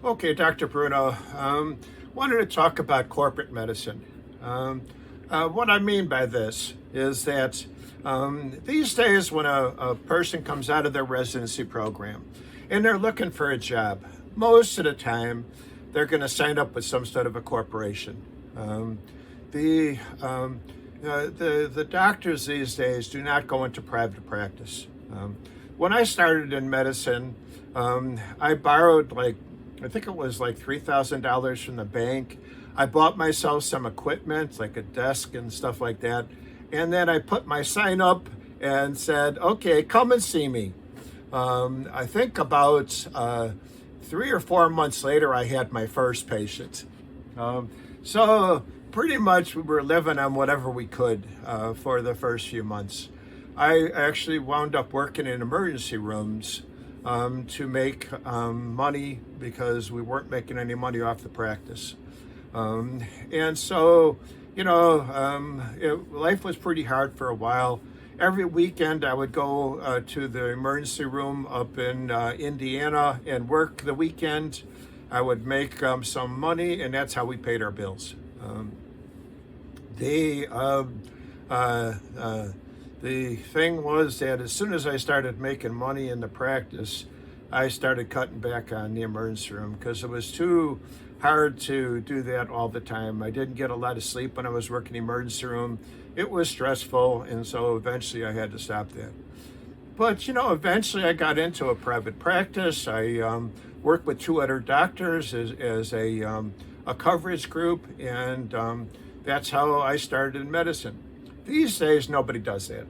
Okay, Dr. Bruno, wanted to talk about corporate medicine. What I mean by this is that these days when a person comes out of their residency program and they're looking for a job, most of the time they're going to sign up with some sort of a corporation. Um, the, um, the doctors these days do not go into private practice. When I started in medicine, I borrowed I think it was like $3,000 from the bank. I bought myself some equipment, like a desk and stuff like that. And then I put my sign up and said, okay, come and see me. I think about 3 or 4 months later, I had my first patient. So pretty much we were living on whatever we could for the first few months. I actually wound up working in emergency rooms to make money because we weren't making any money off the practice. And so, life was pretty hard for a while. Every weekend I would go to the emergency room up in Indiana and work the weekend. I would make some money, and that's how we paid our bills. The thing was that as soon as I started making money in the practice, I started cutting back on the emergency room because it was too hard to do that all the time. I didn't get a lot of sleep when I was working the emergency room. It was stressful, and so eventually I had to stop that. But, eventually I got into a private practice. I worked with 2 other doctors as a coverage group, and that's how I started in medicine. These days, nobody does that.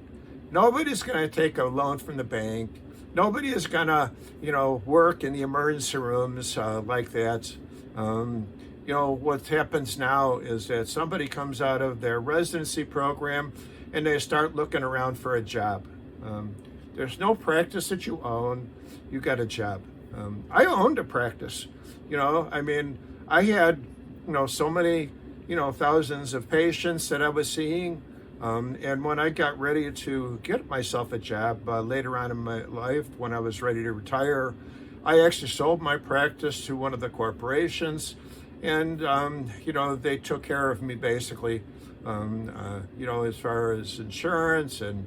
Nobody's going to take a loan from the bank. Nobody is going to, work in the emergency rooms like that. What happens now is that somebody comes out of their residency program and they start looking around for a job. There's no practice that you own. You got a job. I owned a practice. I had, so many, thousands of patients that I was seeing. And when I got ready to get myself a job later on in my life, when I was ready to retire, I actually sold my practice to one of the corporations, and they took care of me basically, as far as insurance and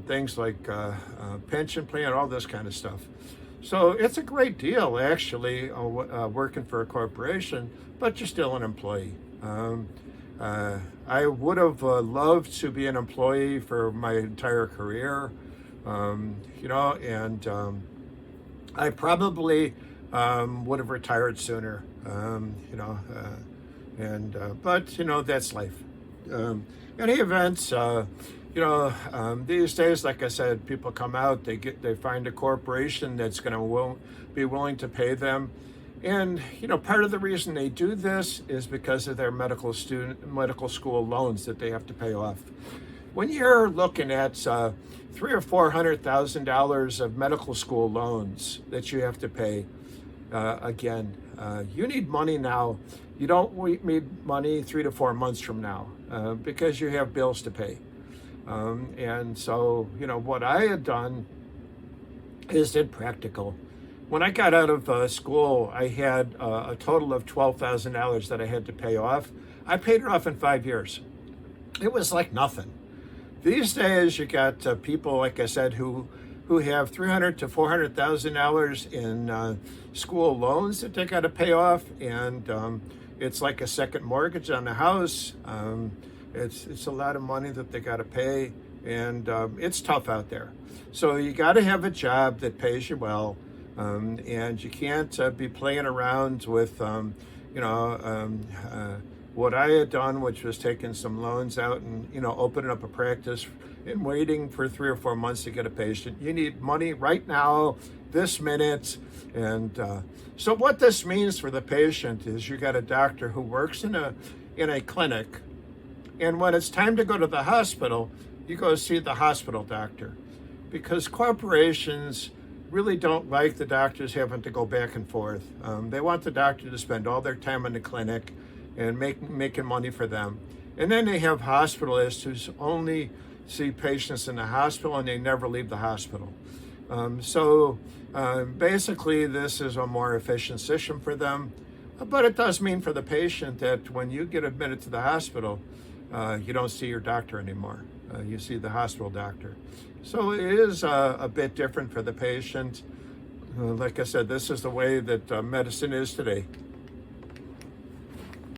things like pension plan, all this kind of stuff. So it's a great deal actually working for a corporation, but you're still an employee. I would have loved to be an employee for my entire career, and I probably would have retired sooner, but that's life. Any events, these days, like I said, people come out, they find a corporation that's going to be willing to pay them. And, part of the reason they do this is because of their medical school loans that they have to pay off. When you're looking at $300,000 or $400,000 of medical school loans that you have to pay, you need money now. You don't need money 3 to 4 months from now because you have bills to pay. And so, what I had done is did practical. When I got out of school, I had a total of $12,000 that I had to pay off. I paid it off in 5 years. It was like nothing. These days, you got people, like I said, who have $300,000 to $400,000 in school loans that they got to pay off, and it's like a second mortgage on the house. It's a lot of money that they got to pay, and it's tough out there. So you got to have a job that pays you well. And you can't be playing around with, what I had done, which was taking some loans out and, opening up a practice and waiting for 3 or 4 months to get a patient. You need money right now, this minute. And so what this means for the patient is you got a doctor who works in a clinic, and when it's time to go to the hospital, you go see the hospital doctor, because corporations really don't like the doctors having to go back and forth. They want the doctor to spend all their time in the clinic and making money for them. And then they have hospitalists who only see patients in the hospital and they never leave the hospital. Basically, this is a more efficient system for them. But it does mean for the patient that when you get admitted to the hospital, you don't see your doctor anymore. You see the hospital doctor. So it is a bit different for the patient. Like I said, this is the way that medicine is today.